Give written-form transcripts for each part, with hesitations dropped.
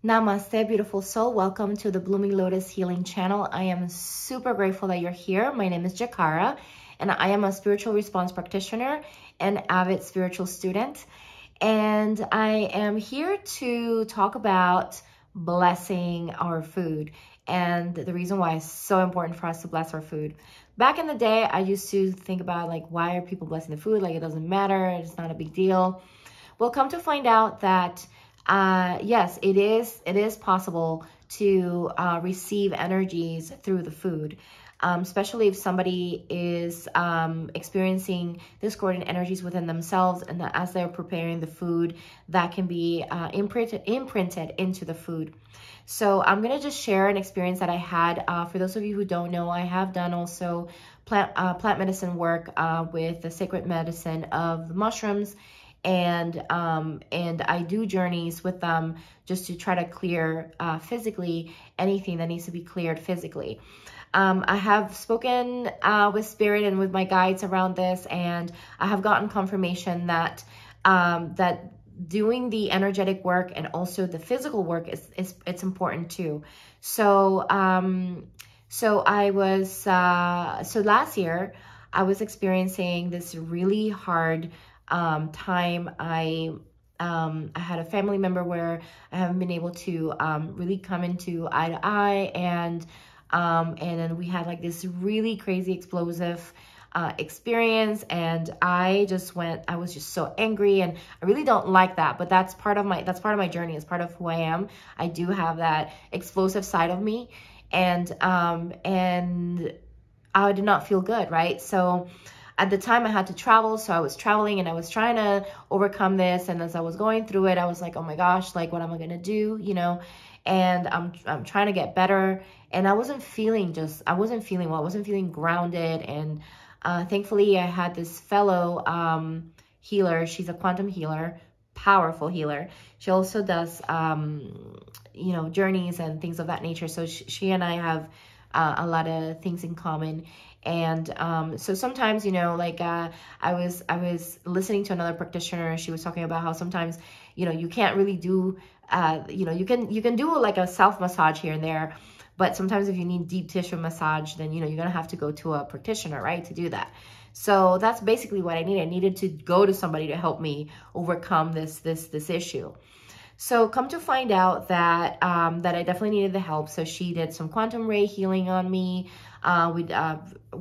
Namaste, beautiful soul. Welcome to the Blooming Lotus Healing channel. I am super grateful that you're here. My name is Jakara, and I am a spiritual response practitioner and avid spiritual student. And I am here to talk about blessing our food and the reason why it's so important for us to bless our food. Back in the day, I used to think about like, why are people blessing the food? Like, it doesn't matter. It's not a big deal. Well, come to find out that yes, it is possible to receive energies through the food, especially if somebody is experiencing discordant energies within themselves, and that as they're preparing the food, that can be imprinted into the food. So I'm gonna just share an experience that I had. For those of you who don't know, I have done also plant medicine work with the sacred medicine of the mushrooms. And I do journeys with them just to try to clear physically anything that needs to be cleared physically. I have spoken with spirit and with my guides around this, and I have gotten confirmation that that doing the energetic work and also the physical work it's important too. So so last year I was experiencing this really hard time. I had a family member where I haven't been able to really come into eye to eye, and then we had like this really crazy explosive experience, and I was just so angry, and I really don't like that, but that's part of my journey. It's part of who I am. I do have that explosive side of me, and I did not feel good, right? So at the time I had to travel, so I was traveling and I was trying to overcome this. And as I was going through it, I was like, oh my gosh, like, what am I gonna do, you know? And I'm trying to get better, and I wasn't feeling well. I wasn't feeling grounded. And thankfully I had this fellow healer. She's a quantum healer, powerful healer. She also does you know, journeys and things of that nature. So she and I have a lot of things in common. And so sometimes, you know, like I was listening to another practitioner. She was talking about how sometimes, you know, you can't really do, you know, you can do like a self massage here and there, but sometimes if you need deep tissue massage, then, you know, you're gonna have to go to a practitioner, right, to do that. So that's basically what I needed. I needed to go to somebody to help me overcome this issue. So come to find out that that I definitely needed the help. So she did some quantum ray healing on me. We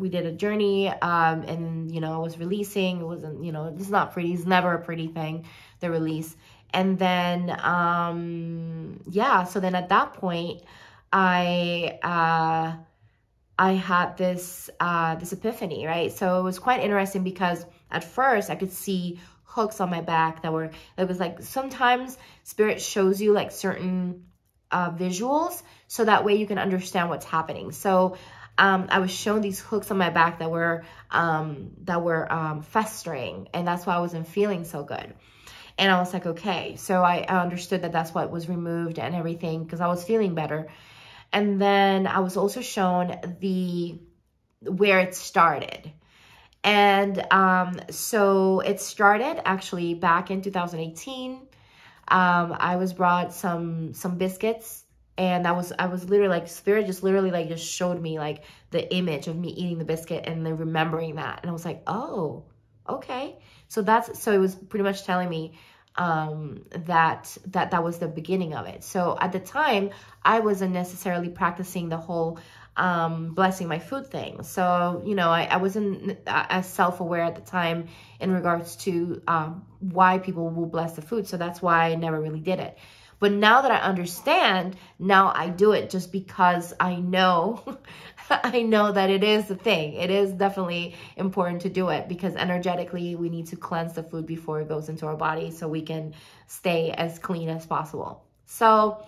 did a journey, and, you know, I was releasing. It wasn't, you know, it's not pretty. It's never a pretty thing, the release. And then, yeah, so then at that point, I had this epiphany, right? So it was quite interesting because at first I could see hooks on my back that was like, sometimes spirit shows you like certain visuals, so that way you can understand what's happening. So I was shown these hooks on my back that were festering, and that's why I wasn't feeling so good. And I was like, okay. So I understood that that's what was removed and everything, because I was feeling better. And then I was also shown where it started. And so it started actually back in 2018. I was brought some biscuits, and I was literally like, spirit just literally like just showed me like the image of me eating the biscuit and then remembering that. And I was like, oh, okay. So it was pretty much telling me that was the beginning of it. So at the time, I wasn't necessarily practicing the whole blessing my food thing. So, you know, I wasn't as self-aware at the time in regards to why people will bless the food. So that's why I never really did it. But now that I understand, now I do it just because I know, I know that it is the thing. It is definitely important to do it, because energetically we need to cleanse the food before it goes into our body so we can stay as clean as possible. So,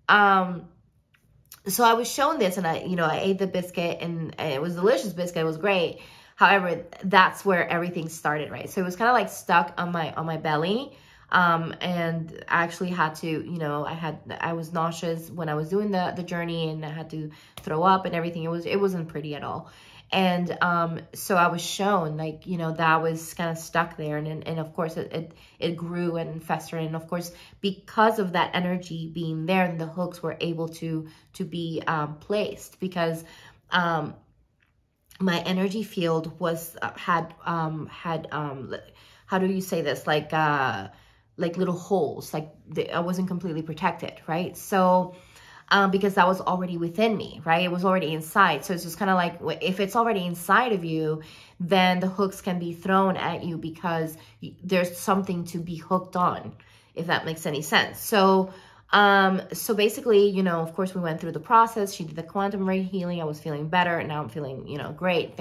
so I was shown this, and I ate the biscuit, and it was a delicious biscuit. It was great. However, that's where everything started, right? So it was kind of like stuck on my belly. And I actually had to, you know, I was nauseous when I was doing the journey, and I had to throw up and everything. It wasn't pretty at all. And so I was shown, like, you know, that was kind of stuck there. And of course, it grew and festered. And of course, because of that energy being there, and the hooks were able to be placed, because my energy field was had how do you say this, like little holes, like I wasn't completely protected, right? So because that was already within me, right? It was already inside. So it's just kind of like, if it's already inside of you, then the hooks can be thrown at you because there's something to be hooked on, if that makes any sense. So so basically, you know, of course we went through the process. She did the quantum ray healing. I was feeling better, and now I'm feeling, you know, great.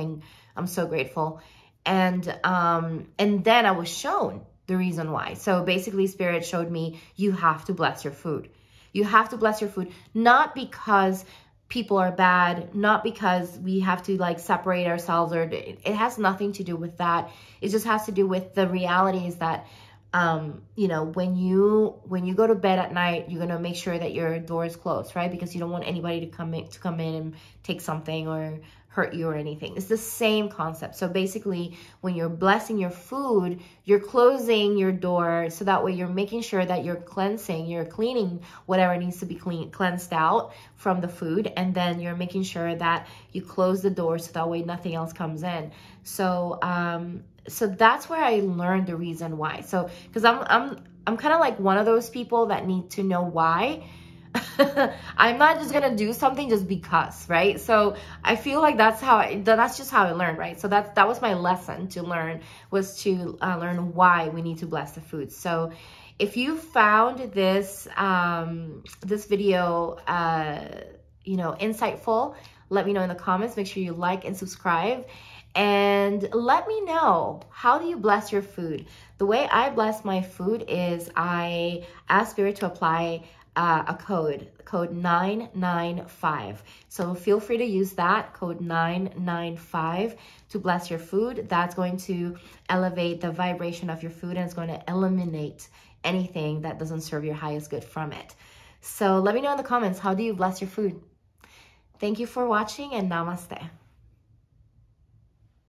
I'm so grateful. And then I was shown the reason why. So basically, Spirit showed me, you have to bless your food. You have to bless your food, not because people are bad, not because we have to like separate ourselves, or it has nothing to do with that. It just has to do with the reality is that, you know, when you go to bed at night, you're going to make sure that your door is closed, right? Because you don't want anybody to come in and take something or hurt you or anything. It's the same concept. So basically, when you're blessing your food, you're closing your door, so that way you're making sure that you're cleaning whatever needs to be cleansed out from the food, and then you're making sure that you close the door so that way nothing else comes in. So so that's where I learned the reason why. So because I'm kind of like one of those people that need to know why. I'm not just gonna do something just because, right? So I feel like that's just how I learned, right? So that was my lesson to learn, was to learn why we need to bless the food. So if you found this this video you know, insightful, let me know in the comments. Make sure you like and subscribe, and let me know, how do you bless your food? The way I bless my food is I ask Spirit to apply a code 995. So feel free to use that code 995 to bless your food. That's going to elevate the vibration of your food, and it's going to eliminate anything that doesn't serve your highest good from it. So let me know in the comments, how do you bless your food? Thank you for watching, and namaste.